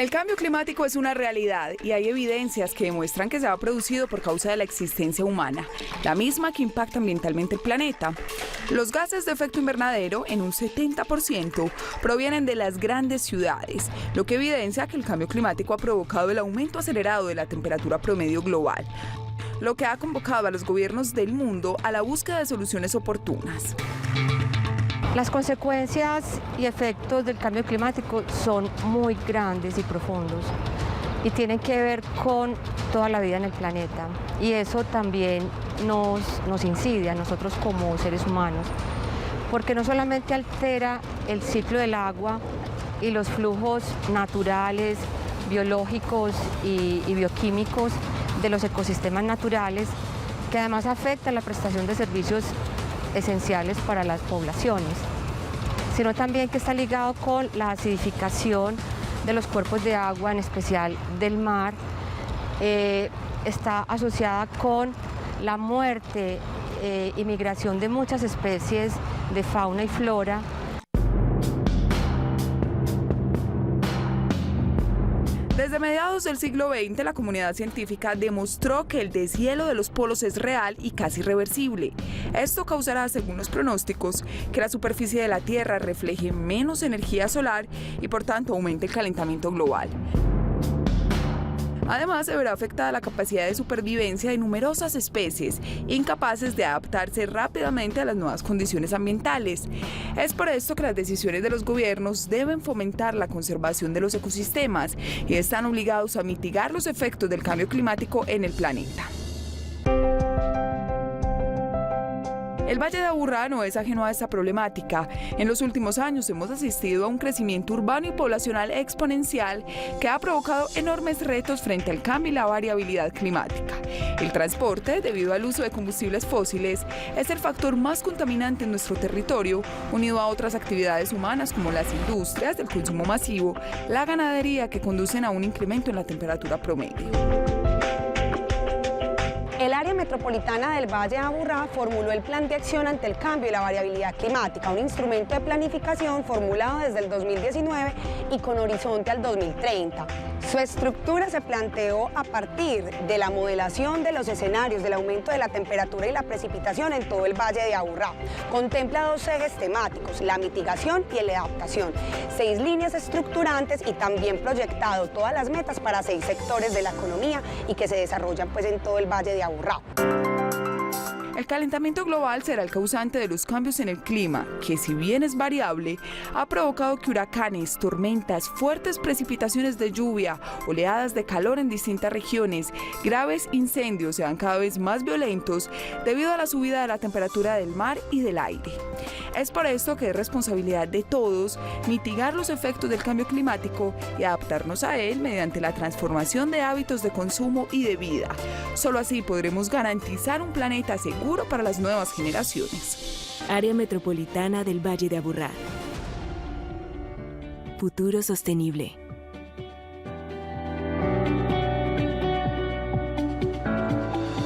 El cambio climático es una realidad y hay evidencias que demuestran que se ha producido por causa de la existencia humana, la misma que impacta ambientalmente el planeta. Los gases de efecto invernadero, en un 70%, provienen de las grandes ciudades, lo que evidencia que el cambio climático ha provocado el aumento acelerado de la temperatura promedio global, lo que ha convocado a los gobiernos del mundo a la búsqueda de soluciones oportunas. Las consecuencias y efectos del cambio climático son muy grandes y profundos y tienen que ver con toda la vida en el planeta, y eso también nos incide a nosotros como seres humanos, porque no solamente altera el ciclo del agua y los flujos naturales, biológicos y bioquímicos de los ecosistemas naturales, que además afecta la prestación de servicios esenciales para las poblaciones, sino también que está ligado con la acidificación de los cuerpos de agua, en especial del mar, está asociada con la muerte y migración de muchas especies de fauna y flora. Desde mediados del siglo XX, la comunidad científica demostró que el deshielo de los polos es real y casi reversible. Esto causará, según los pronósticos, que la superficie de la Tierra refleje menos energía solar y por tanto aumente el calentamiento global. Además, se verá afectada la capacidad de supervivencia de numerosas especies, incapaces de adaptarse rápidamente a las nuevas condiciones ambientales. Es por esto que las decisiones de los gobiernos deben fomentar la conservación de los ecosistemas y están obligados a mitigar los efectos del cambio climático en el planeta. El Valle de Aburrá no es ajeno a esta problemática. En los últimos años hemos asistido a un crecimiento urbano y poblacional exponencial que ha provocado enormes retos frente al cambio y la variabilidad climática. El transporte, debido al uso de combustibles fósiles, es el factor más contaminante en nuestro territorio, unido a otras actividades humanas como las industrias del consumo masivo, la ganadería, que conducen a un incremento en la temperatura promedio. El área metropolitana del Valle de Aburrá formuló el Plan de Acción ante el Cambio y la Variabilidad Climática, un instrumento de planificación formulado desde el 2019 y con horizonte al 2030. Su estructura se planteó a partir de la modelación de los escenarios del aumento de la temperatura y la precipitación en todo el Valle de Aburrá. Contempla dos ejes temáticos, la mitigación y la adaptación, 6 líneas estructurantes y también proyectado todas las metas para 6 sectores de la economía y que se desarrollan en todo el Valle de Aburrá. El calentamiento global será el causante de los cambios en el clima, que si bien es variable, ha provocado que huracanes, tormentas, fuertes precipitaciones de lluvia, oleadas de calor en distintas regiones, graves incendios sean cada vez más violentos debido a la subida de la temperatura del mar y del aire. Es por esto que es responsabilidad de todos mitigar los efectos del cambio climático y adaptarnos a él mediante la transformación de hábitos de consumo y de vida. Solo así podremos garantizar un planeta seguro para las nuevas generaciones. Área Metropolitana del Valle de Aburrá. Futuro sostenible.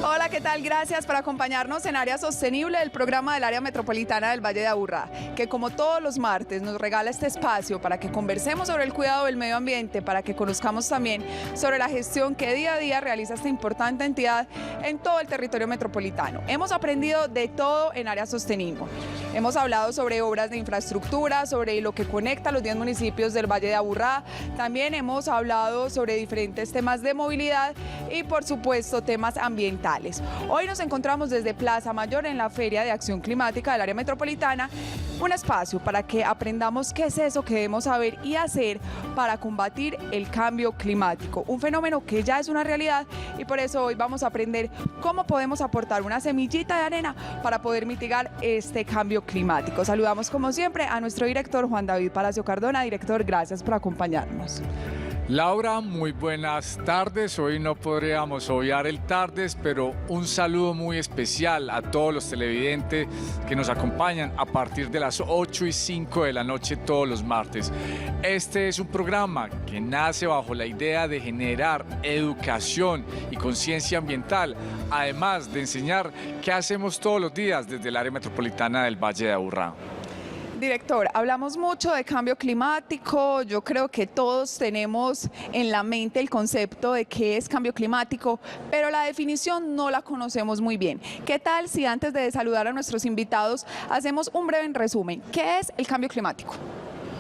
Hola, ¿qué tal? Gracias por acompañarnos en Área Sostenible, el programa del Área Metropolitana del Valle de Aburrá, que como todos los martes nos regala este espacio para que conversemos sobre el cuidado del medio ambiente, para que conozcamos también sobre la gestión que día a día realiza esta importante entidad en todo el territorio metropolitano. Hemos aprendido de todo en Área Sostenible. Hemos hablado sobre obras de infraestructura, sobre lo que conecta a los 10 municipios del Valle de Aburrá. También hemos hablado sobre diferentes temas de movilidad y, por supuesto, temas ambientales. Hoy nos encontramos desde Plaza Mayor en la Feria de Acción Climática del Área Metropolitana, un espacio para que aprendamos qué es eso que debemos saber y hacer para combatir el cambio climático, un fenómeno que ya es una realidad, y por eso hoy vamos a aprender cómo podemos aportar una semillita de arena para poder mitigar este cambio climático. Saludamos como siempre a nuestro director Juan David Palacio Cardona. Director, gracias por acompañarnos. Laura, muy buenas tardes. Hoy no podríamos obviar el tardes, pero un saludo muy especial a todos los televidentes que nos acompañan a partir de las 8:05 de la noche todos los martes. Este es un programa que nace bajo la idea de generar educación y conciencia ambiental, además de enseñar qué hacemos todos los días desde el área metropolitana del Valle de Aburrá. Director, hablamos mucho de cambio climático, yo creo que todos tenemos en la mente el concepto de qué es cambio climático, pero la definición no la conocemos muy bien. ¿Qué tal si antes de saludar a nuestros invitados hacemos un breve resumen? ¿Qué es el cambio climático?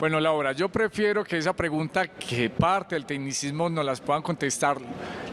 Bueno, Laura, yo prefiero que esa pregunta, que parte del tecnicismo, nos las puedan contestar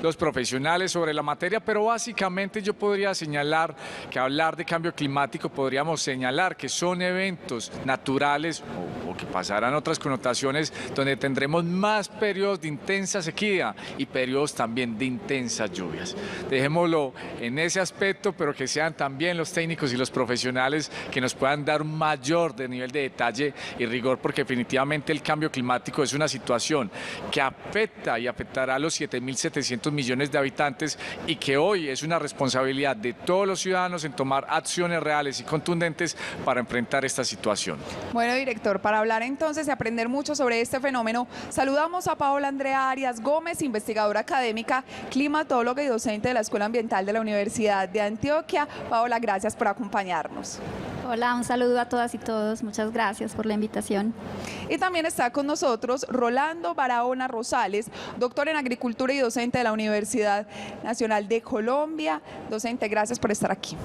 los profesionales sobre la materia, pero básicamente yo podría señalar que hablar de cambio climático podríamos señalar que son eventos naturales o que pasarán otras connotaciones donde tendremos más periodos de intensa sequía y periodos también de intensas lluvias. Dejémoslo en ese aspecto, pero que sean también los técnicos y los profesionales que nos puedan dar un mayor nivel de detalle y rigor, porque definitivamente el cambio climático es una situación que afecta y afectará a los 7.700 millones de habitantes y que hoy es una responsabilidad de todos los ciudadanos en tomar acciones reales y contundentes para enfrentar esta situación. Bueno, director, para hablar entonces y aprender mucho sobre este fenómeno, saludamos a Paola Andrea Arias Gómez, investigadora académica, climatóloga y docente de la Escuela Ambiental de la Universidad de Antioquia. Paola, gracias por acompañarnos. Hola, un saludo a todas y todos. Muchas gracias por la invitación. Y también está con nosotros Rolando Barahona Rosales, doctor en Agricultura y docente de la Universidad Nacional de Colombia. Docente, gracias por estar aquí.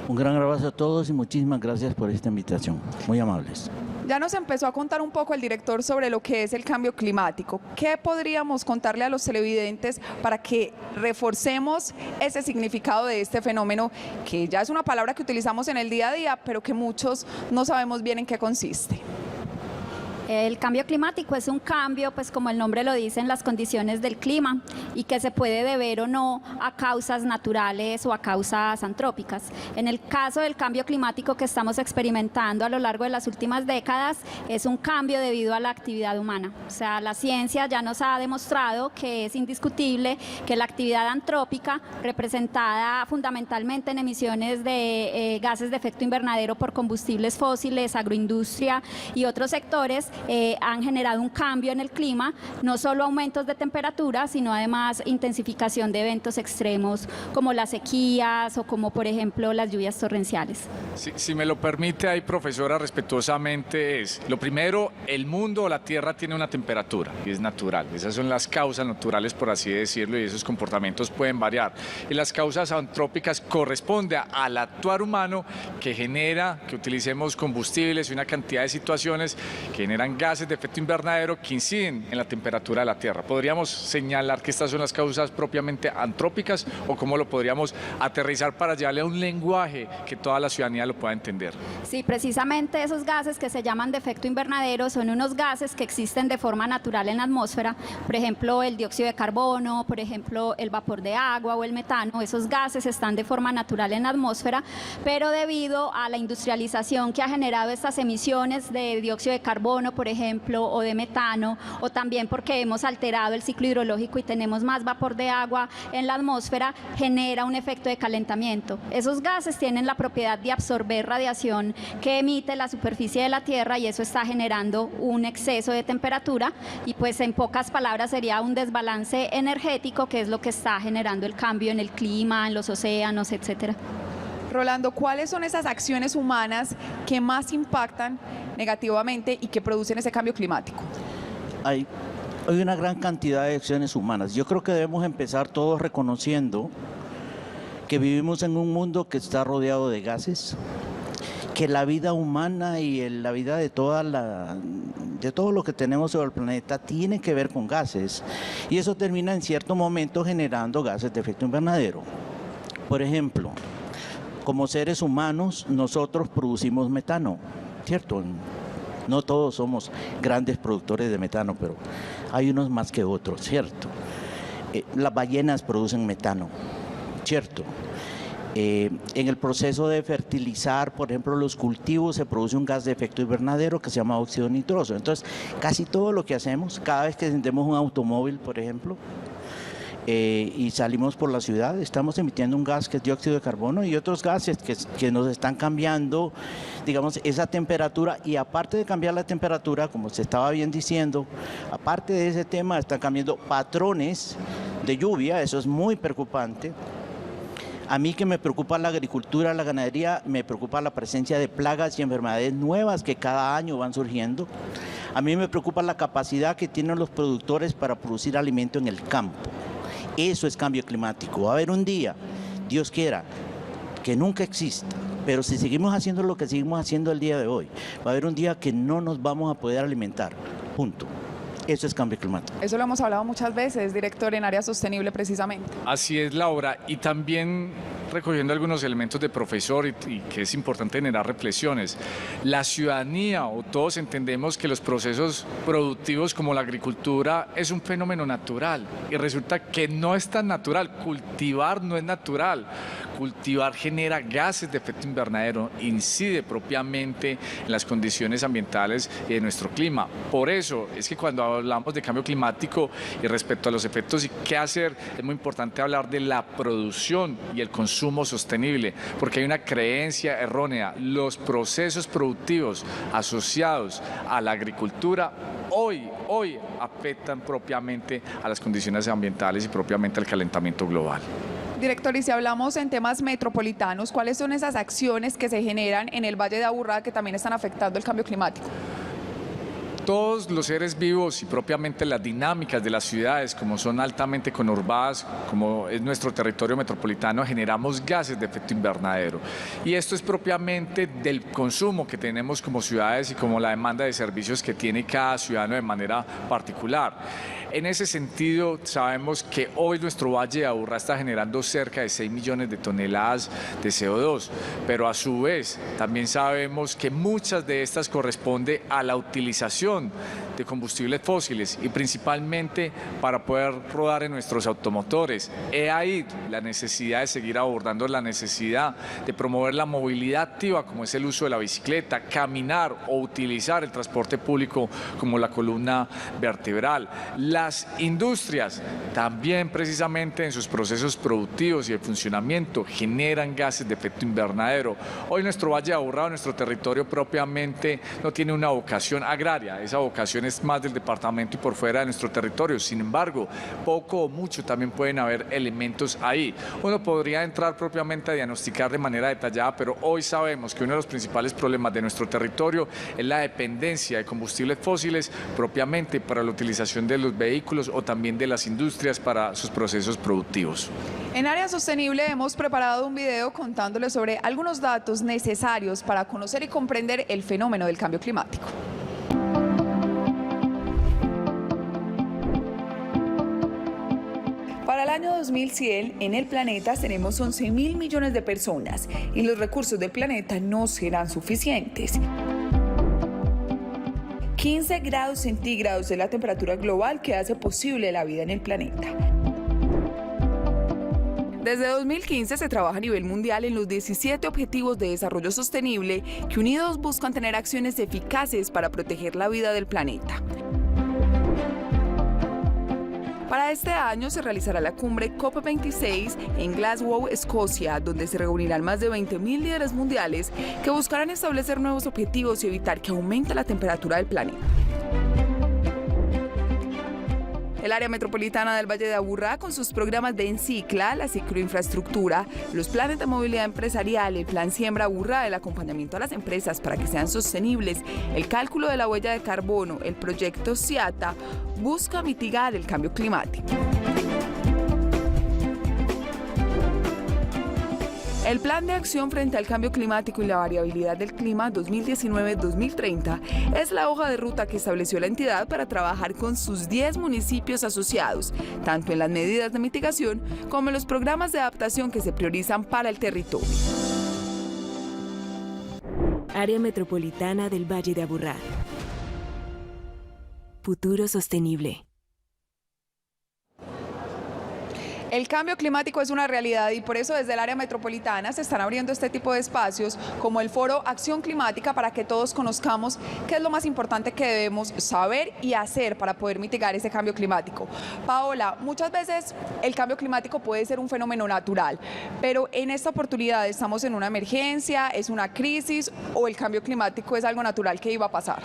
Un gran abrazo a todos y muchísimas gracias por esta invitación. Muy amables. Ya nos empezó a contar un poco el director sobre lo que es el cambio climático. ¿Qué podríamos contarle a los televidentes para que reforcemos ese significado de este fenómeno, que ya es una palabra que utilizamos en el día a día, pero que muchos no sabemos bien en qué consiste? El cambio climático es un cambio, pues como el nombre lo dice, en las condiciones del clima y que se puede deber o no a causas naturales o a causas antrópicas. En el caso del cambio climático que estamos experimentando a lo largo de las últimas décadas, es un cambio debido a la actividad humana. O sea, la ciencia ya nos ha demostrado que es indiscutible que la actividad antrópica, representada fundamentalmente en emisiones de gases de efecto invernadero por combustibles fósiles, agroindustria y otros sectores, han generado un cambio en el clima, no solo aumentos de temperatura, sino además intensificación de eventos extremos como las sequías o como por ejemplo las lluvias torrenciales. Si me lo permite ahí, profesora, respetuosamente, lo primero, el mundo o la Tierra tiene una temperatura y es natural. Esas son las causas naturales, por así decirlo, y esos comportamientos pueden variar. Y las causas antrópicas corresponden al actuar humano que genera que utilicemos combustibles y una cantidad de situaciones que generan gases de efecto invernadero que inciden en la temperatura de la Tierra. ¿Podríamos señalar que estas son las causas propiamente antrópicas o cómo lo podríamos aterrizar para llevarle a un lenguaje que toda la ciudadanía lo pueda entender? Sí, precisamente esos gases que se llaman de efecto invernadero son unos gases que existen de forma natural en la atmósfera, por ejemplo el dióxido de carbono, por ejemplo el vapor de agua o el metano. Esos gases están de forma natural en la atmósfera, pero debido a la industrialización que ha generado estas emisiones de dióxido de carbono, por ejemplo, o de metano, o también porque hemos alterado el ciclo hidrológico y tenemos más vapor de agua en la atmósfera, genera un efecto de calentamiento. Esos gases tienen la propiedad de absorber radiación que emite la superficie de la Tierra y eso está generando un exceso de temperatura y pues en pocas palabras sería un desbalance energético, que es lo que está generando el cambio en el clima, en los océanos, etcétera. Rolando, ¿cuáles son esas acciones humanas que más impactan negativamente y que producen ese cambio climático? Hay una gran cantidad de acciones humanas. Yo creo que debemos empezar todos reconociendo que vivimos en un mundo que está rodeado de gases, que la vida humana y la vida de todo lo que tenemos sobre el planeta tiene que ver con gases, y eso termina en cierto momento generando gases de efecto invernadero. Por ejemplo, como seres humanos, nosotros producimos metano, ¿cierto? No todos somos grandes productores de metano, pero hay unos más que otros, ¿cierto? Las ballenas producen metano, ¿cierto? En el proceso de fertilizar, por ejemplo, los cultivos, se produce un gas de efecto invernadero que se llama óxido nitroso. Entonces, casi todo lo que hacemos, cada vez que encendemos un automóvil, por ejemplo, y salimos por la ciudad, estamos emitiendo un gas que es dióxido de carbono y otros gases que nos están cambiando, digamos, esa temperatura. Y aparte de cambiar la temperatura, como se estaba bien diciendo, aparte de ese tema, están cambiando patrones de lluvia, eso es muy preocupante. A mí que me preocupa la agricultura, la ganadería, me preocupa la presencia de plagas y enfermedades nuevas que cada año van surgiendo. A mí me preocupa la capacidad que tienen los productores para producir alimento en el campo. Eso es cambio climático. Va a haber un día, Dios quiera, que nunca exista, pero si seguimos haciendo lo que seguimos haciendo el día de hoy, va a haber un día que no nos vamos a poder alimentar. Punto. Eso es cambio climático. Eso lo hemos hablado muchas veces, director, en área sostenible precisamente. Así es, Laura, y también recogiendo algunos elementos de profesor y que es importante generar reflexiones. La ciudadanía o todos entendemos que los procesos productivos como la agricultura es un fenómeno natural y resulta que no es tan natural. Cultivar no es natural. Cultivar genera gases de efecto invernadero, incide propiamente en las condiciones ambientales y de nuestro clima. Por eso es que cuando hablamos de cambio climático y respecto a los efectos y qué hacer, es muy importante hablar de la producción y el consumo sostenible, porque hay una creencia errónea. Los procesos productivos asociados a la agricultura hoy afectan propiamente a las condiciones ambientales y propiamente al calentamiento global. Director, y si hablamos en temas metropolitanos, ¿cuáles son esas acciones que se generan en el Valle de Aburrá que también están afectando el cambio climático? Todos los seres vivos y propiamente las dinámicas de las ciudades, como son altamente conurbadas, como es nuestro territorio metropolitano, generamos gases de efecto invernadero. Y esto es propiamente del consumo que tenemos como ciudades y como la demanda de servicios que tiene cada ciudadano de manera particular. En ese sentido, sabemos que hoy nuestro Valle de Aburrá está generando cerca de 6 millones de toneladas de CO2, pero a su vez también sabemos que muchas de estas corresponden a la utilización de combustibles fósiles y principalmente para poder rodar en nuestros automotores. He ahí la necesidad de seguir abordando la necesidad de promover la movilidad activa, como es el uso de la bicicleta, caminar o utilizar el transporte público como la columna vertebral. Las industrias también precisamente en sus procesos productivos y de funcionamiento generan gases de efecto invernadero. Hoy nuestro Valle de Aburrá, nuestro territorio propiamente no tiene una vocación agraria, esa vocación es más del departamento y por fuera de nuestro territorio. Sin embargo, poco o mucho también pueden haber elementos ahí. Uno podría entrar propiamente a diagnosticar de manera detallada, pero hoy sabemos que uno de los principales problemas de nuestro territorio es la dependencia de combustibles fósiles propiamente para la utilización de los vehículos o también de las industrias para sus procesos productivos. En Área Sostenible hemos preparado un video contándoles sobre algunos datos necesarios para conocer y comprender el fenómeno del cambio climático. Para el año 2100, en el planeta tenemos 11.000 millones de personas y los recursos del planeta no serán suficientes. 15 grados centígrados es la temperatura global que hace posible la vida en el planeta. Desde 2015 se trabaja a nivel mundial en los 17 Objetivos de Desarrollo Sostenible que unidos buscan tener acciones eficaces para proteger la vida del planeta. Para este año se realizará la cumbre COP26 en Glasgow, Escocia, donde se reunirán más de 20.000 líderes mundiales que buscarán establecer nuevos objetivos y evitar que aumente la temperatura del planeta. El área metropolitana del Valle de Aburrá, con sus programas de Encicla, la cicloinfraestructura, los planes de movilidad empresarial, el plan Siembra Aburrá, el acompañamiento a las empresas para que sean sostenibles, el cálculo de la huella de carbono, el proyecto CIATA, busca mitigar el cambio climático. El Plan de Acción frente al Cambio Climático y la Variabilidad del Clima 2019-2030 es la hoja de ruta que estableció la entidad para trabajar con sus 10 municipios asociados, tanto en las medidas de mitigación como en los programas de adaptación que se priorizan para el territorio. Área Metropolitana del Valle de Aburrá. Futuro sostenible. El cambio climático es una realidad y por eso desde el área metropolitana se están abriendo este tipo de espacios como el foro Acción Climática para que todos conozcamos qué es lo más importante que debemos saber y hacer para poder mitigar ese cambio climático. Paola, muchas veces el cambio climático puede ser un fenómeno natural, pero en esta oportunidad estamos en una emergencia, es una crisis o el cambio climático es algo natural que iba a pasar.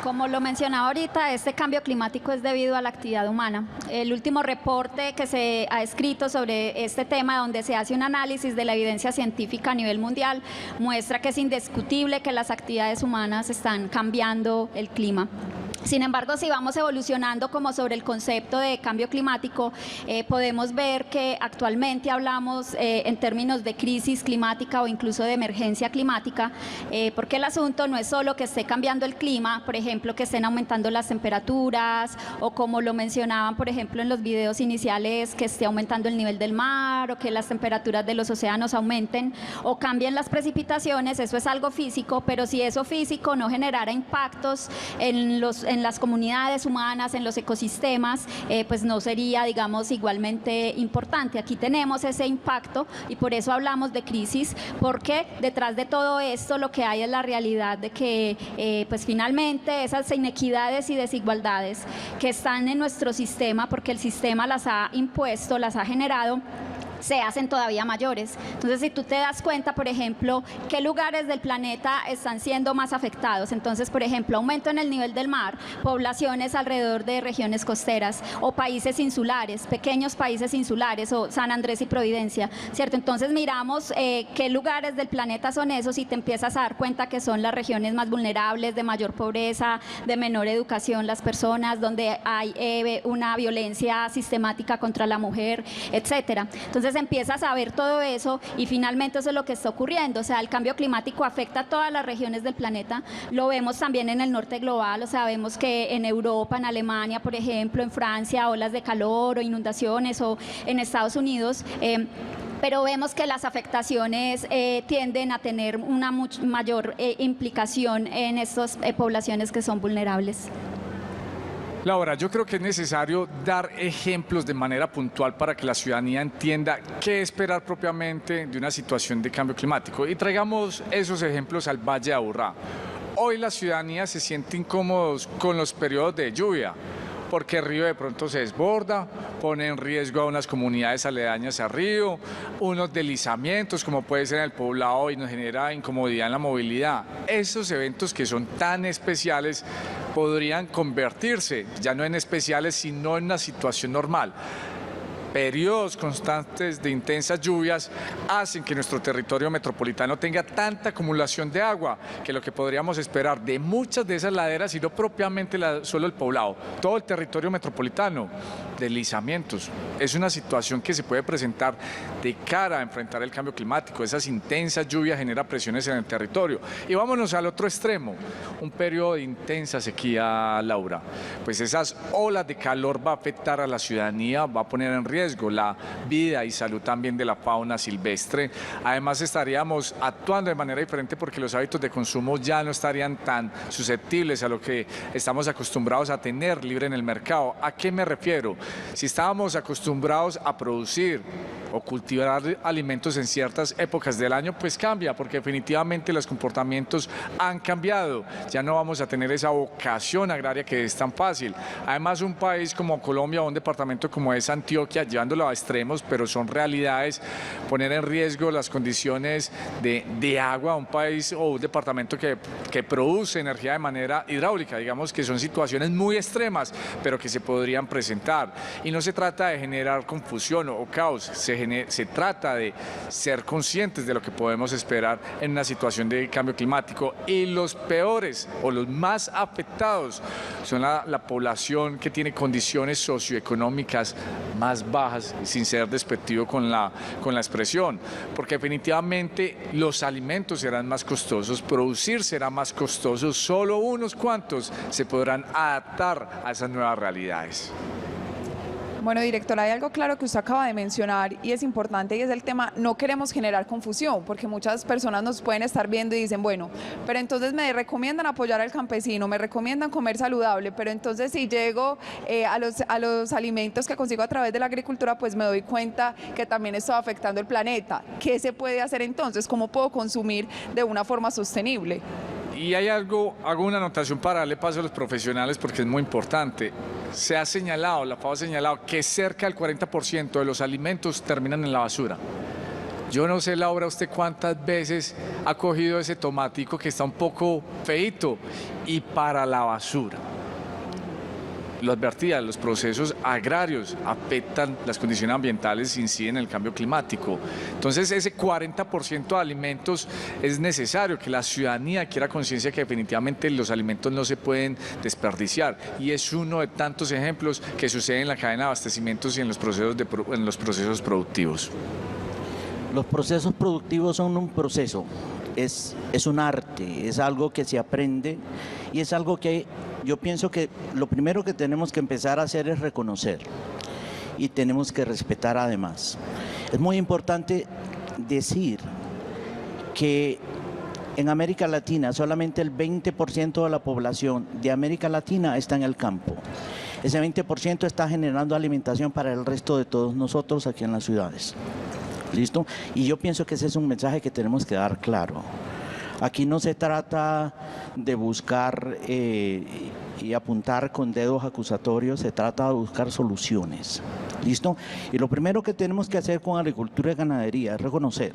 Como lo mencionaba ahorita, este cambio climático es debido a la actividad humana. El último reporte que se ha escrito sobre este tema, donde se hace un análisis de la evidencia científica a nivel mundial, muestra que es indiscutible que las actividades humanas están cambiando el clima. Sin embargo, si vamos evolucionando como sobre el concepto de cambio climático, podemos ver que actualmente hablamos en términos de crisis climática o incluso de emergencia climática, porque el asunto no es solo que esté cambiando el clima, por ejemplo, que estén aumentando las temperaturas o como lo mencionaban, por ejemplo, en los videos iniciales, que esté aumentando el nivel del mar o que las temperaturas de los océanos aumenten o cambien las precipitaciones. Eso es algo físico, pero si eso físico no generara impactos en las comunidades humanas, en los ecosistemas, pues no sería, digamos, igualmente importante. Aquí tenemos ese impacto y por eso hablamos de crisis, porque detrás de todo esto lo que hay es la realidad de que pues finalmente esas inequidades y desigualdades que están en nuestro sistema, porque el sistema las ha impuesto, las ha generado, se hacen todavía mayores. Entonces, si tú te das cuenta, por ejemplo, qué lugares del planeta están siendo más afectados, entonces, por ejemplo, aumento en el nivel del mar, poblaciones alrededor de regiones costeras o países insulares, pequeños países insulares o San Andrés y Providencia, ¿cierto? Entonces, miramos qué lugares del planeta son esos y te empiezas a dar cuenta que son las regiones más vulnerables, de mayor pobreza, de menor educación, las personas, donde hay una violencia sistemática contra la mujer, etcétera. Entonces, empiezas a ver todo eso y finalmente eso es lo que está ocurriendo. O sea, el cambio climático afecta a todas las regiones del planeta. Lo vemos también en el norte global, o sea, vemos que en Europa, en Alemania, por ejemplo, en Francia, olas de calor o inundaciones, o en Estados Unidos, pero vemos que las afectaciones tienden a tener una mayor implicación en estas poblaciones que son vulnerables. Laura, yo creo que es necesario dar ejemplos de manera puntual para que la ciudadanía entienda qué esperar propiamente de una situación de cambio climático. Y traigamos esos ejemplos al Valle de Aburrá. Hoy la ciudadanía se siente incómodos con los periodos de lluvia, porque el río de pronto se desborda, pone en riesgo a unas comunidades aledañas al río, unos deslizamientos como puede ser en el poblado y nos genera incomodidad en la movilidad. Esos eventos que son tan especiales podrían convertirse ya no en especiales, sino en una situación normal. Periodos constantes de intensas lluvias hacen que nuestro territorio metropolitano tenga tanta acumulación de agua que lo que podríamos esperar de muchas de esas laderas, y no propiamente solo el poblado, todo el territorio metropolitano, deslizamientos. Es una situación que se puede presentar de cara a enfrentar el cambio climático. Esas intensas lluvias generan presiones en el territorio. Y vámonos al otro extremo, un periodo de intensa sequía, Laura. Pues esas olas de calor va a afectar a la ciudadanía, va a poner en riesgo la vida y salud también de la fauna silvestre. Además, estaríamos actuando de manera diferente porque los hábitos de consumo ya no estarían tan susceptibles a lo que estamos acostumbrados a tener libre en el mercado. ¿A qué me refiero? Si estábamos acostumbrados a producir o cultivar alimentos en ciertas épocas del año, pues cambia, porque definitivamente los comportamientos han cambiado. Ya no vamos a tener esa vocación agraria que es tan fácil. Además, un país como Colombia o un departamento como es Antioquia, llevándolo a extremos, pero son realidades, poner en riesgo las condiciones de agua, un país o un departamento que produce energía de manera hidráulica, digamos que son situaciones muy extremas, pero que se podrían presentar. Y no se trata de generar confusión o caos, se trata de ser conscientes de lo que podemos esperar en una situación de cambio climático. Y los peores o los más afectados son la población que tiene condiciones socioeconómicas más bajas, sin ser despectivo con la expresión, porque definitivamente los alimentos serán más costosos, producir será más costoso, solo unos cuantos se podrán adaptar a esas nuevas realidades. Bueno, directora, hay algo claro que usted acaba de mencionar y es importante, y es el tema: no queremos generar confusión, porque muchas personas nos pueden estar viendo y dicen, bueno, pero entonces me recomiendan apoyar al campesino, me recomiendan comer saludable, pero entonces si llego a los alimentos que consigo a través de la agricultura, pues me doy cuenta que también estoy afectando el planeta. ¿Qué se puede hacer entonces? ¿Cómo puedo consumir de una forma sostenible? Y hay hago una anotación para darle paso a los profesionales porque es muy importante. Se ha señalado, la FAO ha señalado que cerca del 40% de los alimentos terminan en la basura. Yo no sé, Laura, usted cuántas veces ha cogido ese tomatico que está un poco feíto y para la basura. Lo advertía, los procesos agrarios afectan las condiciones ambientales, inciden en el cambio climático. Entonces, ese 40% de alimentos es necesario que la ciudadanía quiera conciencia que definitivamente los alimentos no se pueden desperdiciar. Y es uno de tantos ejemplos que suceden en la cadena de abastecimientos y en los procesos productivos. Los procesos productivos son un proceso, es un arte, es algo que se aprende y es algo que yo pienso que lo primero que tenemos que empezar a hacer es reconocer y tenemos que respetar además. Es muy importante decir que en América Latina solamente el 20% de la población de América Latina está en el campo. Ese 20% está generando alimentación para el resto de todos nosotros aquí en las ciudades. ¿Listo? Y yo pienso que ese es un mensaje que tenemos que dar claro. Aquí no se trata de buscar y apuntar con dedos acusatorios, se trata de buscar soluciones. ¿Listo? Y lo primero que tenemos que hacer con agricultura y ganadería es reconocer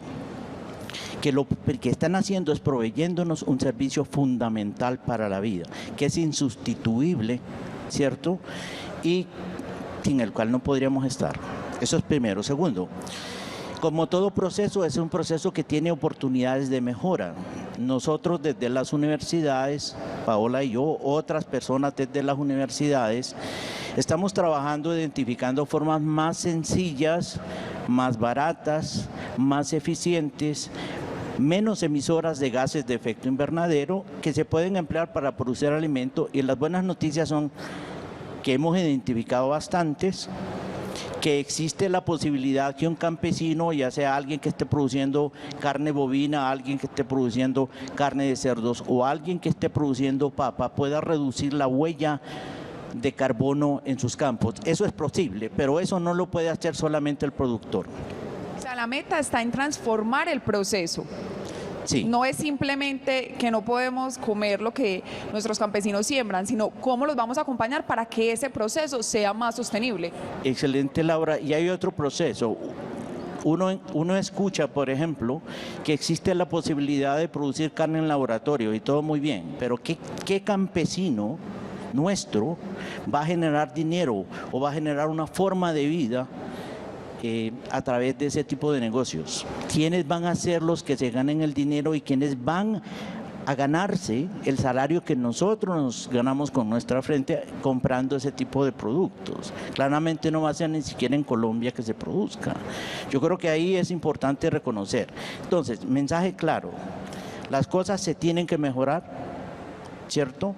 que lo que están haciendo es proveyéndonos un servicio fundamental para la vida, que es insustituible, ¿cierto? Y sin el cual no podríamos estar. Eso es primero. Segundo, como todo proceso, es un proceso que tiene oportunidades de mejora. Nosotros desde las universidades, Paola y yo, otras personas desde las universidades, estamos trabajando identificando formas más sencillas, más baratas, más eficientes, menos emisoras de gases de efecto invernadero que se pueden emplear para producir alimento. Y las buenas noticias son que hemos identificado bastantes, que existe la posibilidad que un campesino, ya sea alguien que esté produciendo carne bovina, alguien que esté produciendo carne de cerdos o alguien que esté produciendo papa, pueda reducir la huella de carbono en sus campos. Eso es posible, pero eso no lo puede hacer solamente el productor. O sea, la meta está en transformar el proceso. Sí. No es simplemente que no podemos comer lo que nuestros campesinos siembran, sino cómo los vamos a acompañar para que ese proceso sea más sostenible. Excelente, Laura. Y hay otro proceso. Uno escucha, por ejemplo, que existe la posibilidad de producir carne en laboratorio y todo muy bien, pero ¿qué campesino nuestro va a generar dinero o va a generar una forma de vida a través de ese tipo de negocios? ¿Quiénes van a ser los que se ganen el dinero y quiénes van a ganarse el salario que nosotros nos ganamos con nuestra frente comprando ese tipo de productos? Claramente no va a ser ni siquiera en Colombia que se produzca. Yo creo que ahí es importante reconocer. Entonces, mensaje claro, las cosas se tienen que mejorar, ¿cierto?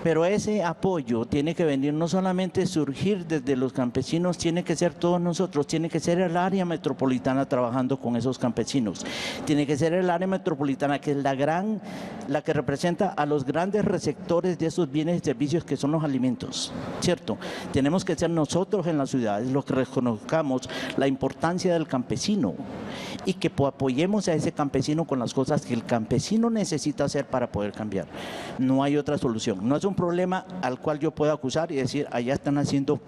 Pero ese apoyo tiene que venir, no solamente surgir desde los campesinos, tiene que ser todos nosotros, tiene que ser el área metropolitana trabajando con esos campesinos, tiene que ser el área metropolitana que es la que representa a los grandes receptores de esos bienes y servicios que son los alimentos, ¿cierto? Tenemos que ser nosotros en las ciudades los que reconozcamos la importancia del campesino y que apoyemos a ese campesino con las cosas que el campesino necesita hacer para poder cambiar. No hay otra solución, no es un problema al cual yo pueda acusar y decir, allá están haciendo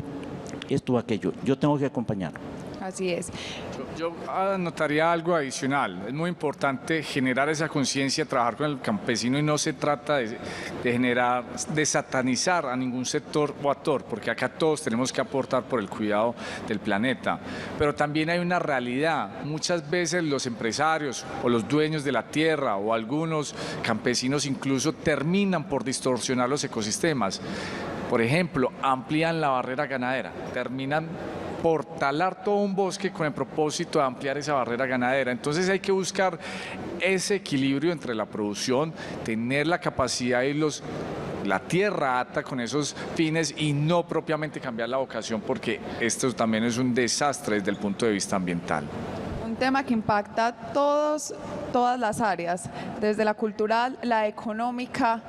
esto o aquello, yo tengo que acompañar. Así es. Yo anotaría algo adicional. Es muy importante generar esa conciencia, trabajar con el campesino y no se trata de satanizar a ningún sector o actor, porque acá todos tenemos que aportar por el cuidado del planeta. Pero también hay una realidad. Muchas veces los empresarios o los dueños de la tierra o algunos campesinos incluso terminan por distorsionar los ecosistemas. Por ejemplo, amplían la barrera ganadera, terminan por talar todo un bosque con el propósito de ampliar esa barrera ganadera. Entonces hay que buscar ese equilibrio entre la producción, tener la capacidad y la tierra apta con esos fines y no propiamente cambiar la vocación, porque esto también es un desastre desde el punto de vista ambiental. Un tema que impacta todas las áreas, desde la cultural, la económica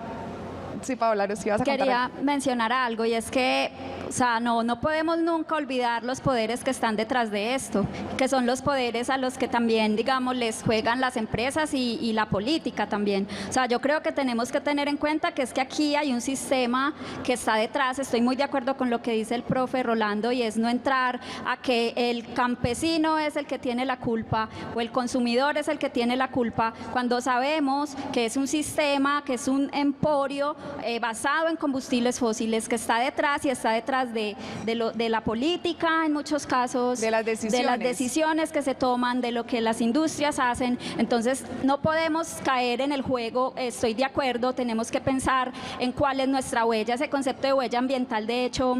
Sí, Paola, nos ibas a contar Quería mencionar algo y es que, o sea, no podemos nunca olvidar los poderes que están detrás de esto, que son los poderes a los que también, digamos, les juegan las empresas y la política también. O sea, yo creo que tenemos que tener en cuenta que es que aquí hay un sistema que está detrás. Estoy muy de acuerdo con lo que dice el profe Rolando, y es no entrar a que el campesino es el que tiene la culpa o el consumidor es el que tiene la culpa, cuando sabemos que es un sistema, que es un emporio basado en combustibles fósiles que está detrás y está detrás de la política en muchos casos, de las decisiones que se toman, de lo que las industrias hacen. Entonces no podemos caer en el juego. Estoy de acuerdo, tenemos que pensar en cuál es nuestra huella. Ese concepto de huella ambiental, de hecho,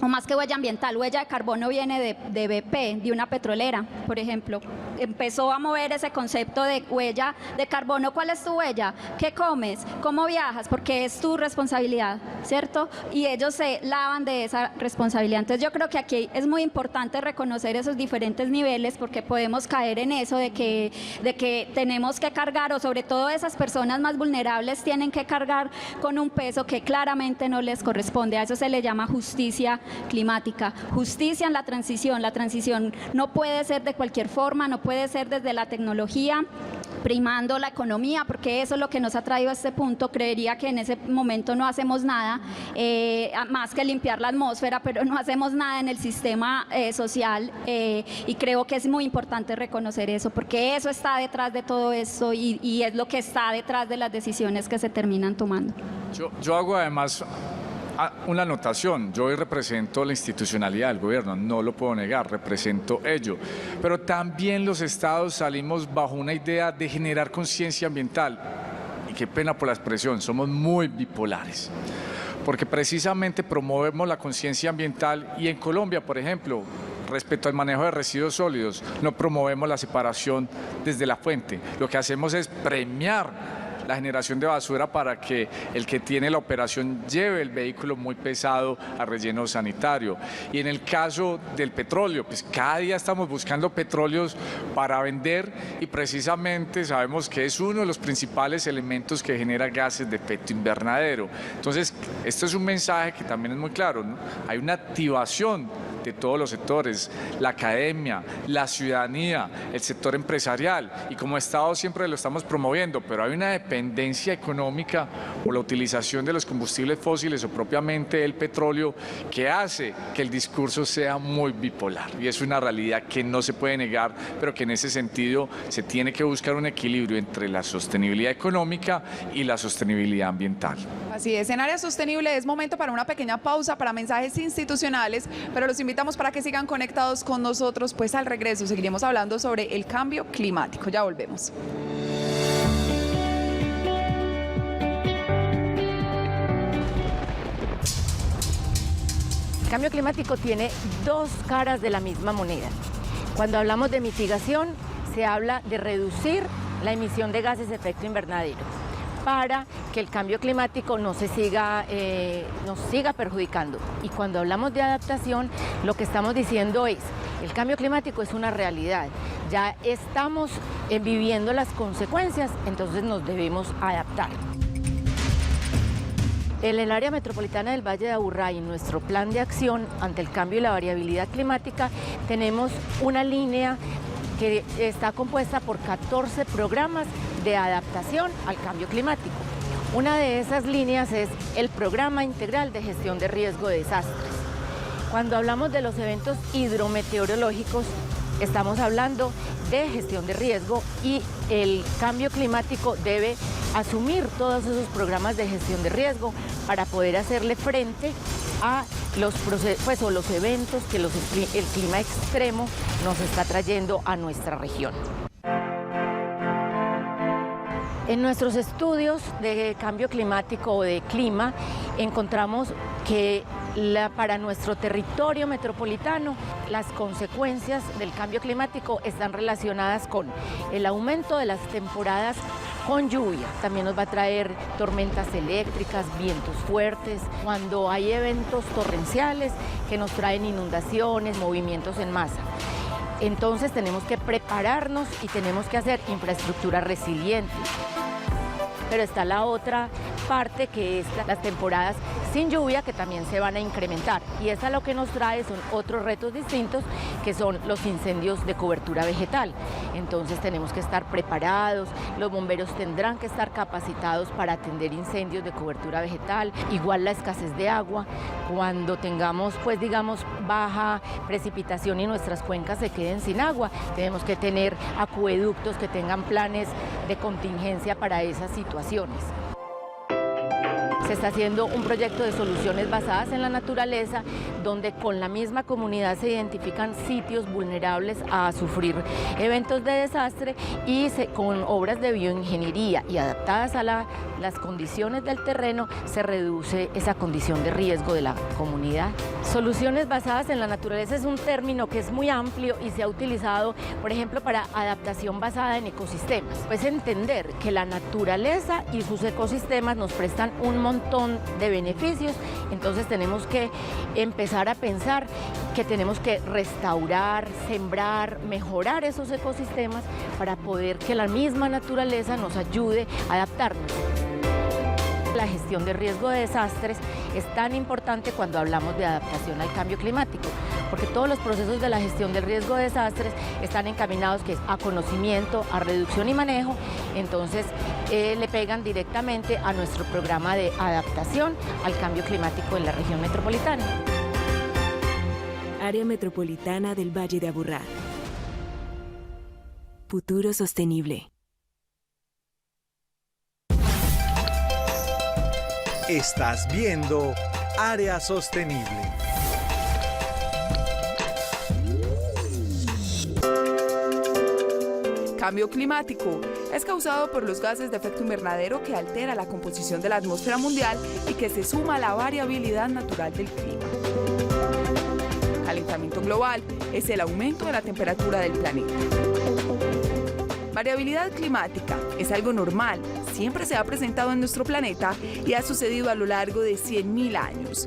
o más que huella ambiental, huella de carbono viene de BP, de una petrolera, por ejemplo. Empezó a mover ese concepto de huella de carbono. ¿Cuál es tu huella? ¿Qué comes? ¿Cómo viajas? Porque es tu responsabilidad, ¿cierto? Y ellos se lavan de esa responsabilidad. Entonces yo creo que aquí es muy importante reconocer esos diferentes niveles, porque podemos caer en eso de que tenemos que cargar, o sobre todo esas personas más vulnerables tienen que cargar con un peso que claramente no les corresponde. A eso se le llama justicia climática, justicia en la transición. La transición no puede ser de cualquier forma, no puede ser desde la tecnología, primando la economía, porque eso es lo que nos ha traído a este punto. Creería que en ese momento no hacemos nada, más que limpiar la atmósfera, pero no hacemos nada en el sistema social, y creo que es muy importante reconocer eso, porque eso está detrás de todo esto y es lo que está detrás de las decisiones que se terminan tomando. Yo hago además una anotación. Yo hoy represento la institucionalidad del gobierno, no lo puedo negar, represento ello, pero también los estados salimos bajo una idea de generar conciencia ambiental, y qué pena por la expresión, somos muy bipolares, porque precisamente promovemos la conciencia ambiental, y en Colombia, por ejemplo, respecto al manejo de residuos sólidos, no promovemos la separación desde la fuente. Lo que hacemos es premiar la generación de basura para que el que tiene la operación lleve el vehículo muy pesado a relleno sanitario. Y en el caso del petróleo, pues cada día estamos buscando petróleos para vender, y precisamente sabemos que es uno de los principales elementos que genera gases de efecto invernadero. Entonces, esto es un mensaje que también es muy claro, ¿no? Hay una activación de todos los sectores, la academia, la ciudadanía, el sector empresarial, y como Estado siempre lo estamos promoviendo, pero hay una dependencia económica por la utilización de los combustibles fósiles o propiamente el petróleo, que hace que el discurso sea muy bipolar, y es una realidad que no se puede negar, pero que en ese sentido se tiene que buscar un equilibrio entre la sostenibilidad económica y la sostenibilidad ambiental. Así es, en Área Sostenible es momento para una pequeña pausa para mensajes institucionales, pero los invitamos para que sigan conectados con nosotros, pues al regreso seguiremos hablando sobre el cambio climático. Ya volvemos. El cambio climático tiene dos caras de la misma moneda. Cuando hablamos de mitigación, se habla de reducir la emisión de gases de efecto invernadero para que el cambio climático no se siga, nos siga perjudicando. Y cuando hablamos de adaptación, lo que estamos diciendo es, el cambio climático es una realidad, ya estamos viviendo las consecuencias, entonces nos debemos adaptar. En el área metropolitana del Valle de Aburrá y en nuestro plan de acción ante el cambio y la variabilidad climática tenemos una línea que está compuesta por 14 programas de adaptación al cambio climático. Una de esas líneas es el Programa Integral de Gestión de Riesgo de Desastres. Cuando hablamos de los eventos hidrometeorológicos, estamos hablando de gestión de riesgo, y el cambio climático debe asumir todos esos programas de gestión de riesgo para poder hacerle frente a los eventos que el clima extremo nos está trayendo a nuestra región. En nuestros estudios de cambio climático o de clima encontramos que para nuestro territorio metropolitano las consecuencias del cambio climático están relacionadas con el aumento de las temporadas con lluvia. También nos va a traer tormentas eléctricas, vientos fuertes, cuando hay eventos torrenciales que nos traen inundaciones, movimientos en masa. Entonces tenemos que prepararnos y tenemos que hacer infraestructura resiliente. Pero está la otra parte que es las temporadas sin lluvia, que también se van a incrementar. Y eso lo que nos trae son otros retos distintos, que son los incendios de cobertura vegetal. Entonces tenemos que estar preparados, los bomberos tendrán que estar capacitados para atender incendios de cobertura vegetal, igual la escasez de agua. Cuando tengamos, pues digamos, baja precipitación y nuestras cuencas se queden sin agua, tenemos que tener acueductos que tengan planes de contingencia para esas situaciones. Se está haciendo un proyecto de soluciones basadas en la naturaleza, donde con la misma comunidad se identifican sitios vulnerables a sufrir eventos de desastre y con obras de bioingeniería y adaptadas a las condiciones del terreno se reduce esa condición de riesgo de la comunidad. Soluciones basadas en la naturaleza es un término que es muy amplio y se ha utilizado, por ejemplo, para adaptación basada en ecosistemas. Pues entender que la naturaleza y sus ecosistemas nos prestan un montón de beneficios, entonces tenemos que empezar a pensar que tenemos que restaurar, sembrar, mejorar esos ecosistemas para poder que la misma naturaleza nos ayude a adaptarnos. La gestión de riesgo de desastres es tan importante cuando hablamos de adaptación al cambio climático, porque todos los procesos de la gestión del riesgo de desastres están encaminados a conocimiento, a reducción y manejo, entonces le pegan directamente a nuestro programa de adaptación al cambio climático en la región metropolitana. Área Metropolitana del Valle de Aburrá. Futuro sostenible. Estás viendo Área Sostenible. Cambio climático es causado por los gases de efecto invernadero que altera la composición de la atmósfera mundial y que se suma a la variabilidad natural del clima. Calentamiento global es el aumento de la temperatura del planeta. Variabilidad climática es algo normal, siempre se ha presentado en nuestro planeta y ha sucedido a lo largo de 100.000 años.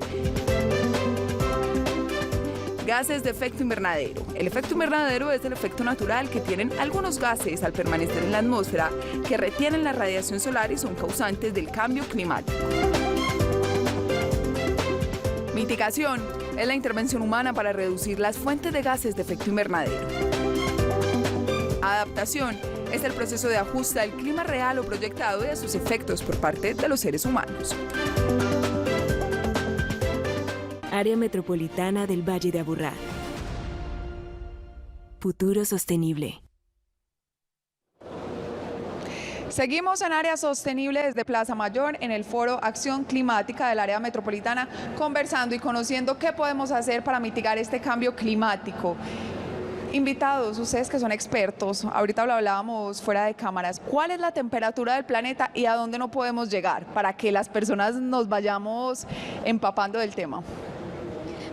Gases de efecto invernadero. El efecto invernadero es el efecto natural que tienen algunos gases al permanecer en la atmósfera que retienen la radiación solar y son causantes del cambio climático. Mitigación es la intervención humana para reducir las fuentes de gases de efecto invernadero. Adaptación es el proceso de ajuste al clima real o proyectado y a sus efectos por parte de los seres humanos. Área Metropolitana del Valle de Aburrá. Futuro sostenible. Seguimos en Área Sostenible desde Plaza Mayor en el Foro Acción Climática del Área Metropolitana, conversando y conociendo qué podemos hacer para mitigar este cambio climático. Invitados, ustedes que son expertos, ahorita lo hablábamos fuera de cámaras, ¿cuál es la temperatura del planeta y a dónde no podemos llegar para que las personas nos vayamos empapando del tema?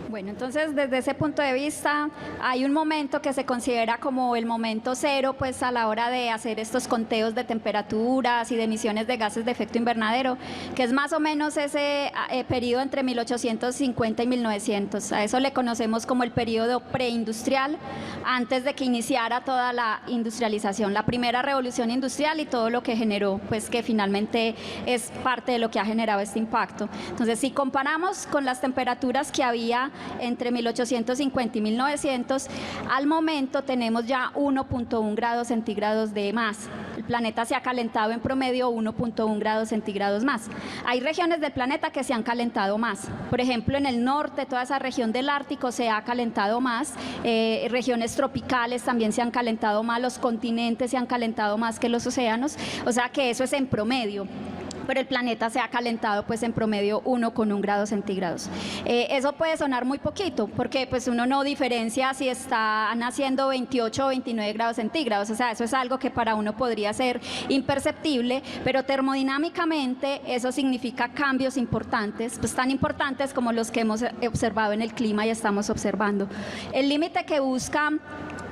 Bueno, entonces desde ese punto de vista hay un momento que se considera como el momento cero, pues a la hora de hacer estos conteos de temperaturas y de emisiones de gases de efecto invernadero, que es más o menos ese periodo entre 1850 y 1900. A eso le conocemos como el periodo preindustrial, antes de que iniciara toda la industrialización, la primera revolución industrial y todo lo que generó, pues que finalmente es parte de lo que ha generado este impacto. Entonces, si comparamos con las temperaturas que había entre 1850 y 1900, al momento tenemos ya 1.1 grados centígrados de más. El planeta se ha calentado en promedio 1.1 grados centígrados más. Hay regiones del planeta que se han calentado más. Por ejemplo, en el norte, toda esa región del Ártico se ha calentado más. Regiones tropicales también se han calentado más. Los continentes se han calentado más que los océanos. O sea que eso es en promedio. Pero el planeta se ha calentado pues en promedio 1,1 grados centígrados. Eso puede sonar muy poquito, porque pues uno no diferencia si están haciendo 28 o 29 grados centígrados, o sea, eso es algo que para uno podría ser imperceptible, pero termodinámicamente eso significa cambios importantes, pues tan importantes como los que hemos observado en el clima y estamos observando. El límite que busca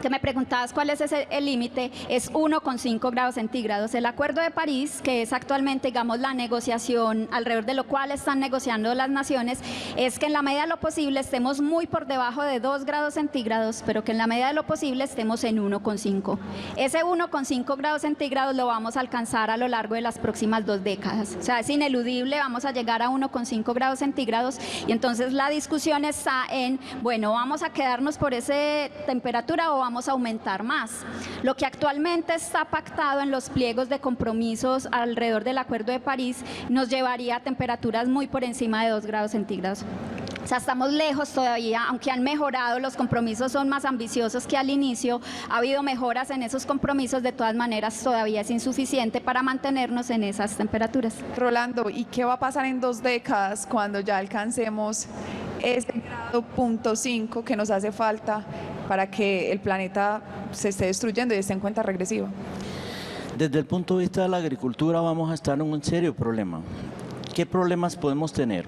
que me preguntabas cuál es el límite, es 1,5 grados centígrados. El Acuerdo de París, que es actualmente, digamos, la negociación alrededor de lo cual están negociando las naciones, es que en la medida de lo posible estemos muy por debajo de 2 grados centígrados, pero que en la medida de lo posible estemos en 1,5. Ese 1,5 grados centígrados lo vamos a alcanzar a lo largo de las próximas 2 décadas. O sea, es ineludible, vamos a llegar a 1,5 grados centígrados y entonces la discusión está en, bueno, ¿vamos a quedarnos por esa temperatura o vamos a aumentar más? Lo que actualmente está pactado en los pliegos de compromisos alrededor del Acuerdo de París nos llevaría a temperaturas muy por encima de 2 grados centígrados. O sea, estamos lejos todavía, aunque han mejorado, los compromisos son más ambiciosos que al inicio, ha habido mejoras en esos compromisos, de todas maneras todavía es insuficiente para mantenernos en esas temperaturas. Rolando, ¿y qué va a pasar en 2 décadas cuando ya alcancemos ese grado 0,5 que nos hace falta para que el planeta se esté destruyendo y esté en cuenta regresiva? Desde el punto de vista de la agricultura vamos a estar en un serio problema. ¿Qué problemas podemos tener?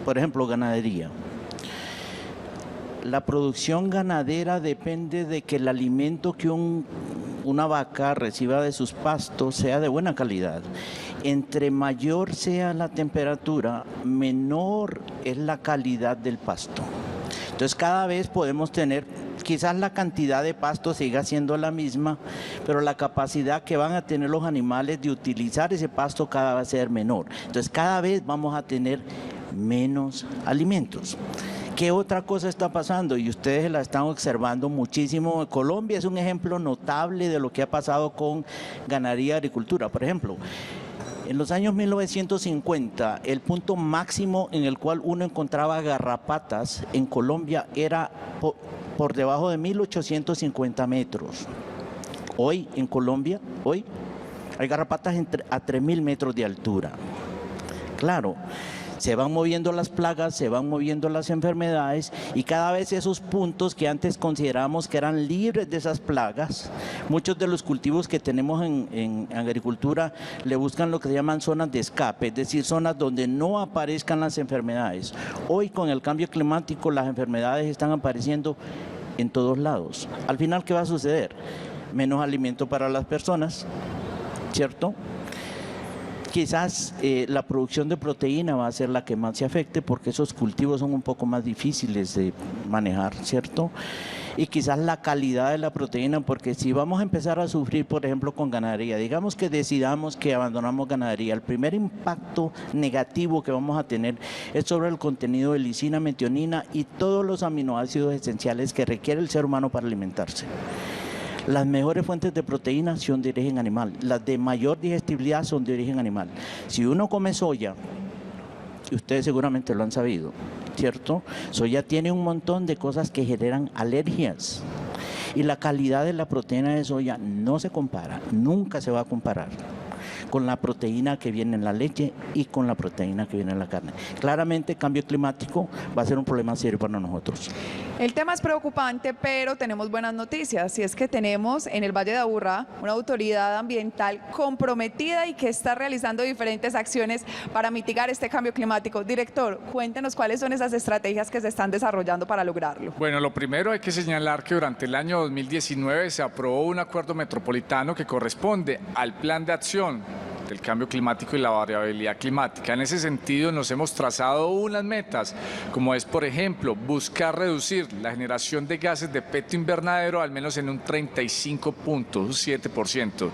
Por ejemplo, ganadería. La producción ganadera depende de que el alimento que una vaca reciba de sus pastos sea de buena calidad. Entre mayor sea la temperatura, menor es la calidad del pasto. Entonces cada vez podemos tener, quizás la cantidad de pasto siga siendo la misma, pero la capacidad que van a tener los animales de utilizar ese pasto cada vez va a ser menor. Entonces cada vez vamos a tener menos alimentos. ¿Qué otra cosa está pasando? Y ustedes la están observando muchísimo. Colombia es un ejemplo notable de lo que ha pasado con ganadería y agricultura. Por ejemplo, en los años 1950, el punto máximo en el cual uno encontraba garrapatas en Colombia era por debajo de 1.850 metros. Hoy en Colombia, hay garrapatas a 3.000 metros de altura. Claro, se van moviendo las plagas, se van moviendo las enfermedades y cada vez esos puntos que antes considerábamos que eran libres de esas plagas, muchos de los cultivos que tenemos en agricultura le buscan lo que se llaman zonas de escape, es decir, zonas donde no aparezcan las enfermedades. Hoy con el cambio climático las enfermedades están apareciendo en todos lados. Al final, ¿qué va a suceder? Menos alimento para las personas, ¿cierto? Quizás la producción de proteína va a ser la que más se afecte porque esos cultivos son un poco más difíciles de manejar, ¿cierto? Y quizás la calidad de la proteína, porque si vamos a empezar a sufrir, por ejemplo, con ganadería, digamos que decidamos que abandonamos ganadería, el primer impacto negativo que vamos a tener es sobre el contenido de lisina, metionina y todos los aminoácidos esenciales que requiere el ser humano para alimentarse. Las mejores fuentes de proteína son de origen animal, las de mayor digestibilidad son de origen animal. Si uno come soya, y ustedes seguramente lo han sabido, ¿cierto? Soya tiene un montón de cosas que generan alergias y la calidad de la proteína de soya no se compara, nunca se va a comparar con la proteína que viene en la leche y con la proteína que viene en la carne. Claramente, cambio climático va a ser un problema serio para nosotros. El tema es preocupante, pero tenemos buenas noticias, y es que tenemos en el Valle de Aburrá una autoridad ambiental comprometida y que está realizando diferentes acciones para mitigar este cambio climático. Director, cuéntenos cuáles son esas estrategias que se están desarrollando para lograrlo. Bueno, lo primero hay que señalar que durante el año 2019 se aprobó un acuerdo metropolitano que corresponde al Plan de Acción del Cambio Climático y la Variabilidad Climática. En ese sentido nos hemos trazado unas metas, como es, por ejemplo, buscar reducir la generación de gases de efecto invernadero al menos en un 35.7%.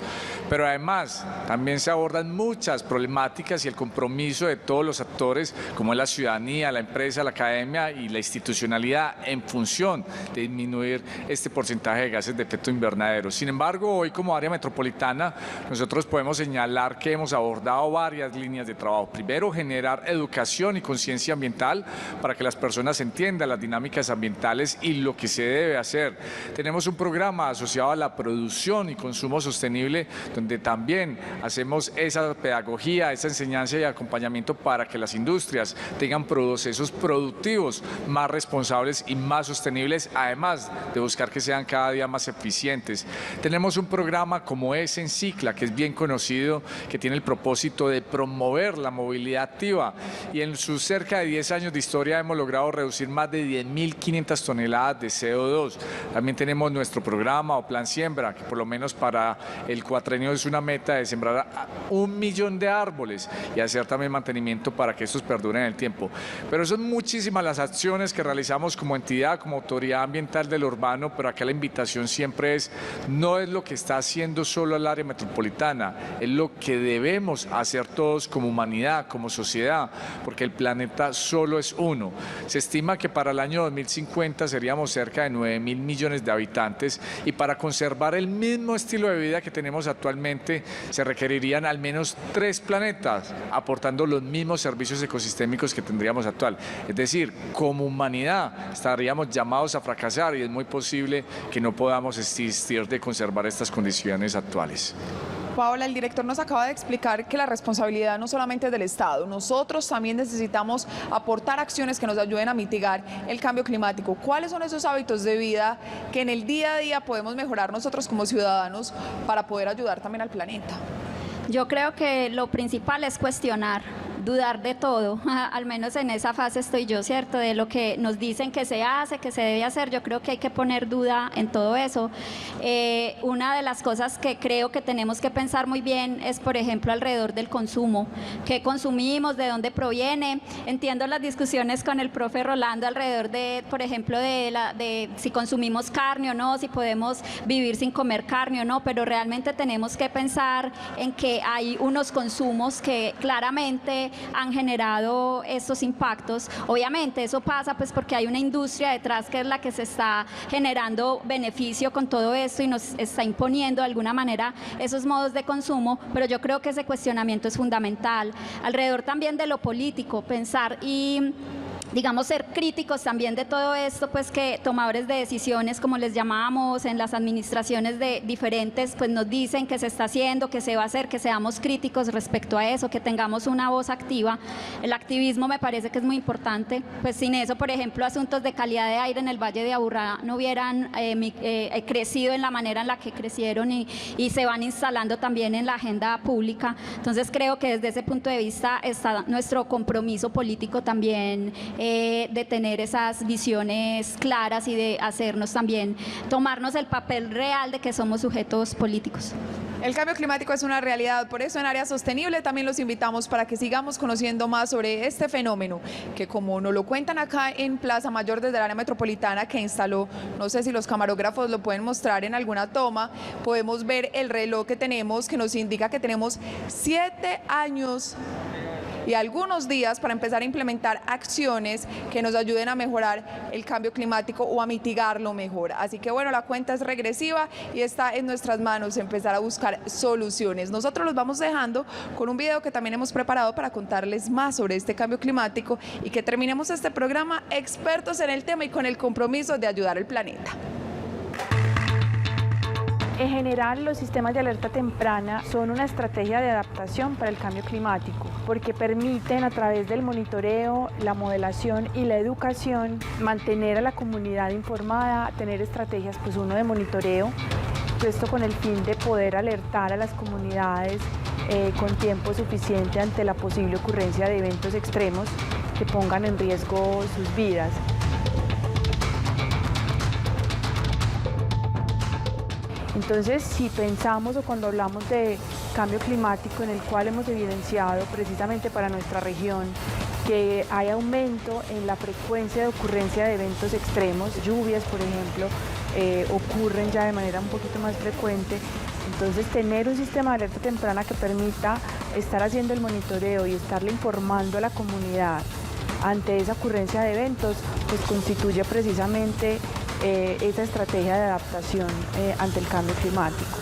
Pero además también se abordan muchas problemáticas y el compromiso de todos los actores, como es la ciudadanía, la empresa, la academia y la institucionalidad, en función de disminuir este porcentaje de gases de efecto invernadero. Sin embargo, hoy como área metropolitana nosotros podemos señalar que hemos abordado varias líneas de trabajo. Primero, generar educación y conciencia ambiental para que las personas entiendan las dinámicas ambientales y lo que se debe hacer. Tenemos un programa asociado a la producción y consumo sostenible donde también hacemos esa pedagogía, esa enseñanza y acompañamiento para que las industrias tengan procesos productivos más responsables y más sostenibles, además de buscar que sean cada día más eficientes. Tenemos un programa como es Encicla, que es bien conocido, que tiene el propósito de promover la movilidad activa, y en sus cerca de 10 años de historia hemos logrado reducir más de 10.500 toneladas de CO2. También tenemos nuestro programa o Plan Siembra, que por lo menos para el cuatrenio es una meta de sembrar 1 millón de árboles y hacer también mantenimiento para que estos perduren en el tiempo. Pero son muchísimas las acciones que realizamos como entidad, como autoridad ambiental del urbano, pero acá la invitación siempre es, no es lo que está haciendo solo el área metropolitana, es lo que debemos hacer todos como humanidad, como sociedad, porque el planeta solo es uno. Se estima que para el año 2050 seríamos cerca de 9.000 millones de habitantes, y para conservar el mismo estilo de vida que tenemos actualmente se requerirían al menos 3 planetas, aportando los mismos servicios ecosistémicos que tendríamos actual. Es decir, como humanidad estaríamos llamados a fracasar, y es muy posible que no podamos existir de conservar estas condiciones actuales. Paola, el director nos acaba de explicar que la responsabilidad no solamente es del Estado, nosotros también necesitamos aportar acciones que nos ayuden a mitigar el cambio climático. ¿Cuáles son esos hábitos de vida que en el día a día podemos mejorar nosotros como ciudadanos para poder ayudar también al planeta? Yo creo que lo principal es cuestionar, dudar de todo, al menos en esa fase estoy yo, ¿cierto? De lo que nos dicen que se hace, que se debe hacer, yo creo que hay que poner duda en todo eso. Una de las cosas que creo que tenemos que pensar muy bien es, por ejemplo, alrededor del consumo. ¿Qué consumimos? ¿De dónde proviene? Entiendo las discusiones con el profe Rolando alrededor de, por ejemplo, de si consumimos carne o no, si podemos vivir sin comer carne o no, pero realmente tenemos que pensar en que hay unos consumos que claramente han generado estos impactos. Obviamente eso pasa pues porque hay una industria detrás que es la que se está generando beneficio con todo esto y nos está imponiendo de alguna manera esos modos de consumo, pero yo creo que ese cuestionamiento es fundamental. Alrededor también de lo político, pensar y digamos ser críticos también de todo esto, pues que tomadores de decisiones, como les llamábamos en las administraciones de diferentes, pues nos dicen que se está haciendo, que se va a hacer, que seamos críticos respecto a eso, que tengamos una voz activa. El activismo me parece que es muy importante, pues sin eso, por ejemplo, asuntos de calidad de aire en el Valle de Aburrá no hubieran crecido en la manera en la que crecieron y se van instalando también en la agenda pública. Entonces creo que desde ese punto de vista está nuestro compromiso político también, de tener esas visiones claras y de hacernos también, tomarnos el papel real de que somos sujetos políticos. El cambio climático es una realidad, por eso en Área Sostenible también los invitamos para que sigamos conociendo más sobre este fenómeno, que como nos lo cuentan acá en Plaza Mayor desde el área metropolitana que instaló, no sé si los camarógrafos lo pueden mostrar en alguna toma, podemos ver el reloj que tenemos que nos indica que tenemos 7 años y algunos días para empezar a implementar acciones que nos ayuden a mejorar el cambio climático o a mitigarlo mejor. Así que bueno, la cuenta es regresiva y está en nuestras manos empezar a buscar soluciones. Nosotros los vamos dejando con un video que también hemos preparado para contarles más sobre este cambio climático y que terminemos este programa expertos en el tema y con el compromiso de ayudar al planeta. En general, los sistemas de alerta temprana son una estrategia de adaptación para el cambio climático, porque permiten a través del monitoreo, la modelación y la educación mantener a la comunidad informada, tener estrategias, pues uno de monitoreo, esto con el fin de poder alertar a las comunidades con tiempo suficiente ante la posible ocurrencia de eventos extremos que pongan en riesgo sus vidas. Entonces, si pensamos o cuando hablamos de cambio climático, en el cual hemos evidenciado precisamente para nuestra región que hay aumento en la frecuencia de ocurrencia de eventos extremos, lluvias por ejemplo, ocurren ya de manera un poquito más frecuente. Entonces, tener un sistema de alerta temprana que permita estar haciendo el monitoreo y estarle informando a la comunidad ante esa ocurrencia de eventos, pues constituye precisamente esa estrategia de adaptación ante el cambio climático.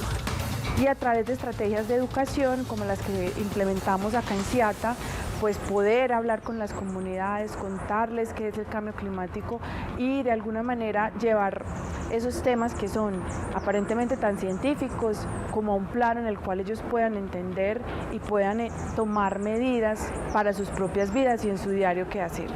Y a través de estrategias de educación, como las que implementamos acá en CIATA, pues poder hablar con las comunidades, contarles qué es el cambio climático y de alguna manera llevar esos temas que son aparentemente tan científicos como a un plano en el cual ellos puedan entender y puedan tomar medidas para sus propias vidas y en su diario quehacer.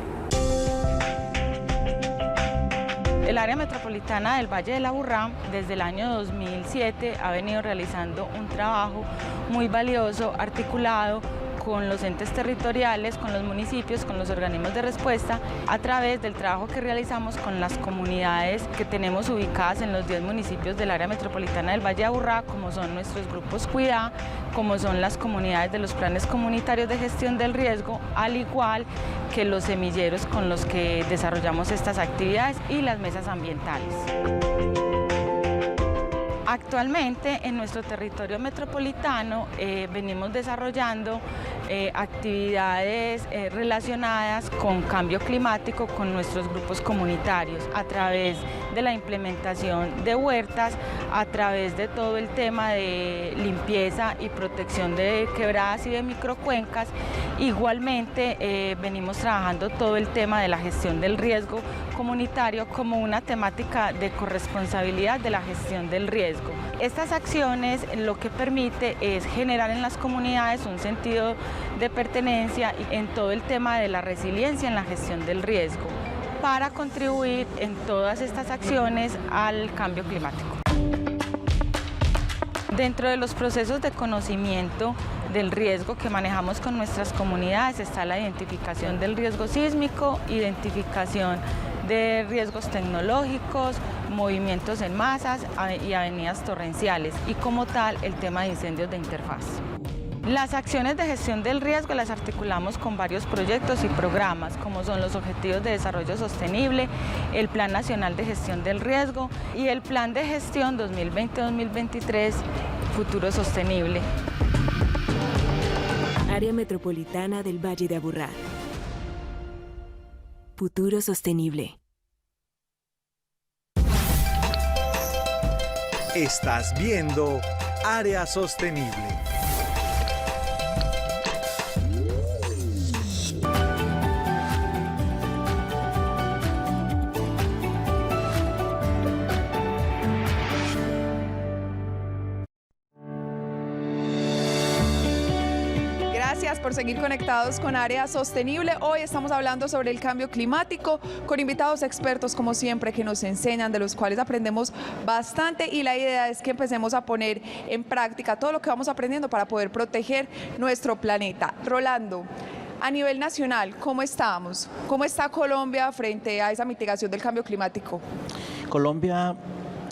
El área metropolitana del Valle de Aburrá desde el año 2007 ha venido realizando un trabajo muy valioso, articulado con los entes territoriales, con los municipios, con los organismos de respuesta, a través del trabajo que realizamos con las comunidades que tenemos ubicadas en los 10 municipios del área metropolitana del Valle de Aburrá, como son nuestros grupos Cuidá, como son las comunidades de los planes comunitarios de gestión del riesgo, al igual que los semilleros con los que desarrollamos estas actividades y las mesas ambientales. Actualmente en nuestro territorio metropolitano venimos desarrollando actividades relacionadas con cambio climático con nuestros grupos comunitarios a través de la implementación de huertas, a través de todo el tema de limpieza y protección de quebradas y de microcuencas. Igualmente venimos trabajando todo el tema de la gestión del riesgo comunitario como una temática de corresponsabilidad de la gestión del riesgo. Estas acciones lo que permite es generar en las comunidades un sentido de pertenencia en todo el tema de la resiliencia en la gestión del riesgo para contribuir en todas estas acciones al cambio climático. Dentro de los procesos de conocimiento del riesgo que manejamos con nuestras comunidades está la identificación del riesgo sísmico, identificación de riesgos tecnológicos, movimientos en masas y avenidas torrenciales y como tal el tema de incendios de interfaz. Las acciones de gestión del riesgo las articulamos con varios proyectos y programas, como son los Objetivos de Desarrollo Sostenible, el Plan Nacional de Gestión del Riesgo y el Plan de Gestión 2020-2023 Futuro Sostenible. Área Metropolitana del Valle de Aburrá. Futuro Sostenible. Estás viendo Área Sostenible. Gracias por seguir conectados con Área Sostenible. Hoy estamos hablando sobre el cambio climático con invitados expertos como siempre que nos enseñan, de los cuales aprendemos bastante y la idea es que empecemos a poner en práctica todo lo que vamos aprendiendo para poder proteger nuestro planeta. Rolando, a nivel nacional, ¿cómo estamos? ¿Cómo está Colombia frente a esa mitigación del cambio climático? Colombia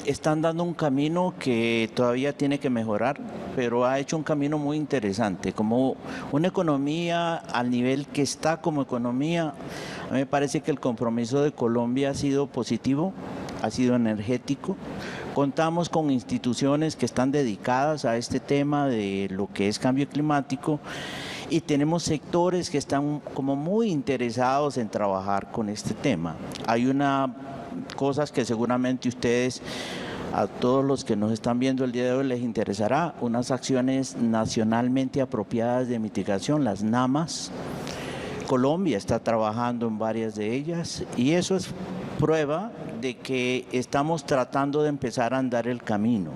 está andando un camino que todavía tiene que mejorar, pero ha hecho un camino muy interesante. Como una economía al nivel que está como economía, a mí me parece que el compromiso de Colombia ha sido positivo, ha sido energético. Contamos con instituciones que están dedicadas a este tema de lo que es cambio climático y tenemos sectores que están como muy interesados en trabajar con este tema. Hay cosas que seguramente ustedes, a todos los que nos están viendo el día de hoy les interesará, unas acciones nacionalmente apropiadas de mitigación, las NAMAs. Colombia está trabajando en varias de ellas y eso es prueba de que estamos tratando de empezar a andar el camino.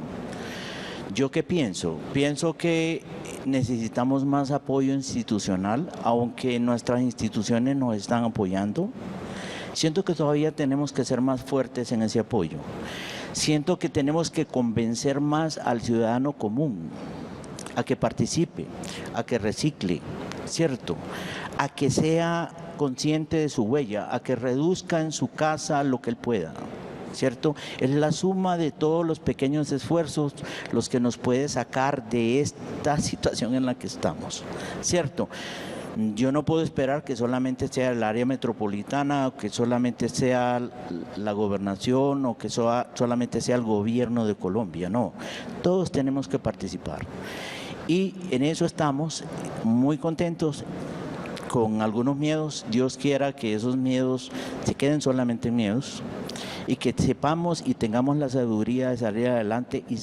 ¿Yo qué pienso? Pienso que necesitamos más apoyo institucional, aunque nuestras instituciones nos están apoyando. Siento que todavía tenemos que ser más fuertes en ese apoyo. Siento que tenemos que convencer más al ciudadano común a que participe, a que recicle, ¿cierto? A que sea consciente de su huella, a que reduzca en su casa lo que él pueda, ¿cierto? Es la suma de todos los pequeños esfuerzos los que nos puede sacar de esta situación en la que estamos, ¿cierto? Yo no puedo esperar que solamente sea el área metropolitana, o que solamente sea la gobernación o que solamente sea el gobierno de Colombia, no. Todos tenemos que participar. Y en eso estamos muy contentos, con algunos miedos. Dios quiera que esos miedos se queden solamente en miedos y que sepamos y tengamos la sabiduría de salir adelante y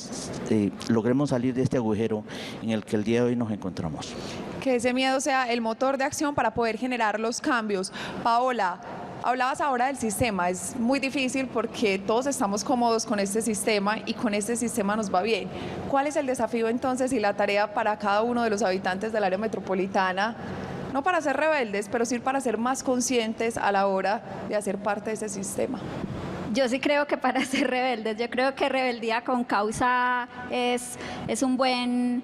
logremos salir de este agujero en el que el día de hoy nos encontramos. Que ese miedo sea el motor de acción para poder generar los cambios. Paola, Hablabas ahora del sistema, es muy difícil porque todos estamos cómodos con este sistema y con este sistema nos va bien. ¿Cuál es el desafío entonces y la tarea para cada uno de los habitantes del área metropolitana? No para ser rebeldes, pero sí para ser más conscientes a la hora de hacer parte de ese sistema. Yo sí creo que para ser rebeldes, yo creo que rebeldía con causa es un buen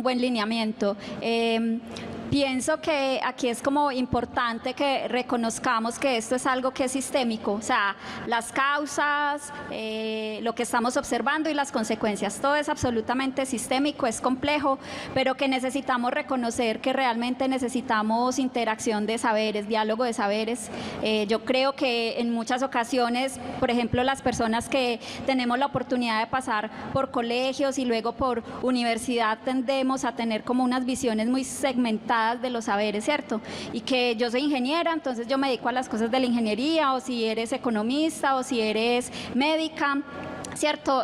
lineamiento. Pienso que aquí es como importante que reconozcamos que esto es algo que es sistémico, o sea, las causas, lo que estamos observando y las consecuencias, todo es absolutamente sistémico, es complejo, pero que necesitamos reconocer que realmente necesitamos interacción de saberes, diálogo de saberes. Yo creo que en muchas ocasiones, por ejemplo, las personas que tenemos la oportunidad de pasar por colegios y luego por universidad tendemos a tener como unas visiones muy segmentadas de los saberes, ¿cierto? Y que yo soy ingeniera, entonces yo me dedico a las cosas de la ingeniería, o si eres economista, o si eres médica, ¿cierto?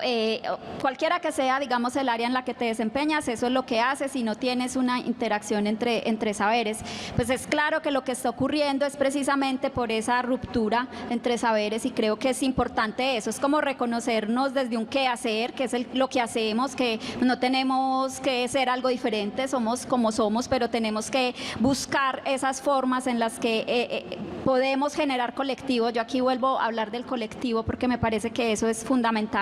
Cualquiera que sea, digamos, el área en la que te desempeñas, eso es lo que haces y no tienes una interacción entre saberes. Pues es claro que lo que está ocurriendo es precisamente por esa ruptura entre saberes y creo que es importante eso, es como reconocernos desde un qué hacer, que es lo que hacemos, que no tenemos que ser algo diferente, somos como somos, pero tenemos que buscar esas formas en las que podemos generar colectivo. Yo aquí vuelvo a hablar del colectivo porque me parece que eso es fundamental.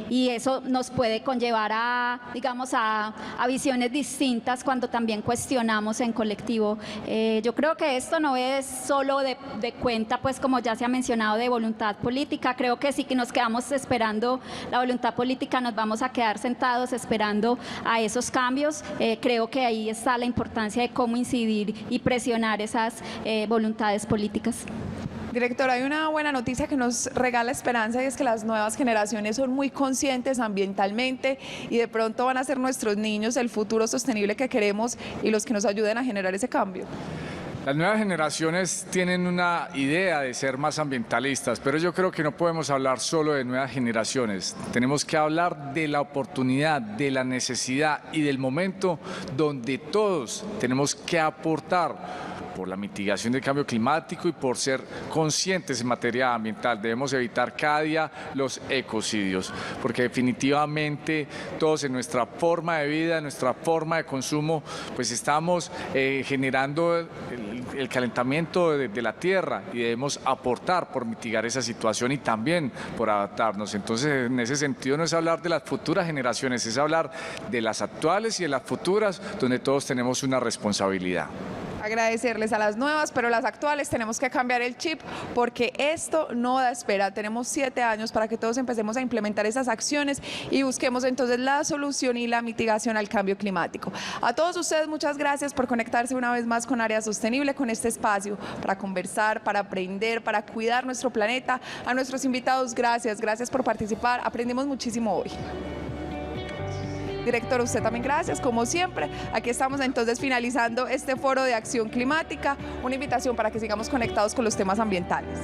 Y eso nos puede conllevar a, digamos, a visiones distintas cuando también cuestionamos en colectivo. Yo creo que esto no es solo de cuenta, pues como ya se ha mencionado, de voluntad política. Creo que sí que nos quedamos esperando la voluntad política, nos vamos a quedar sentados esperando a esos cambios. Creo que ahí está la importancia de cómo incidir y presionar esas voluntades políticas. Director, hay una buena noticia que nos regala esperanza y es que las nuevas generaciones son muy conscientes ambientalmente y de pronto van a ser nuestros niños el futuro sostenible que queremos y los que nos ayuden a generar ese cambio. Las nuevas generaciones tienen una idea de ser más ambientalistas, pero yo creo que no podemos hablar solo de nuevas generaciones. Tenemos que hablar de la oportunidad, de la necesidad y del momento donde todos tenemos que aportar por la mitigación del cambio climático y por ser conscientes en materia ambiental. Debemos evitar cada día los ecocidios, porque definitivamente todos en nuestra forma de vida, en nuestra forma de consumo, pues estamos generando el calentamiento de la tierra y debemos aportar por mitigar esa situación y también por adaptarnos. Entonces, en ese sentido no es hablar de las futuras generaciones, es hablar de las actuales y de las futuras, donde todos tenemos una responsabilidad. Agradecerles a las nuevas, pero las actuales tenemos que cambiar el chip porque esto no da espera. Tenemos 7 años para que todos empecemos a implementar esas acciones y busquemos entonces la solución y la mitigación al cambio climático. A todos ustedes muchas gracias por conectarse una vez más con Área Sostenible, con este espacio para conversar, para aprender, para cuidar nuestro planeta. A nuestros invitados, gracias por participar. Aprendimos muchísimo hoy. Director, usted también gracias, como siempre. Aquí estamos entonces finalizando este foro de acción climática, una invitación para que sigamos conectados con los temas ambientales.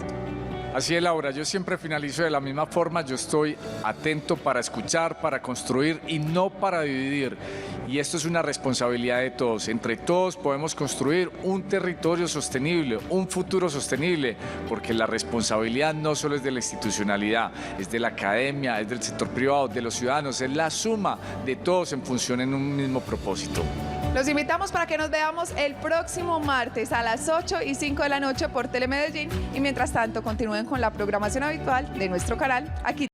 Así es, Laura, yo siempre finalizo de la misma forma, yo estoy atento para escuchar, para construir y no para dividir. Y esto es una responsabilidad de todos, entre todos podemos construir un territorio sostenible, un futuro sostenible, porque la responsabilidad no solo es de la institucionalidad, es de la academia, es del sector privado, de los ciudadanos, es la suma de todos en función en un mismo propósito. Los invitamos para que nos veamos el próximo martes a las 8:05 de la noche por Telemedellín y mientras tanto continúen con la programación habitual de nuestro canal aquí.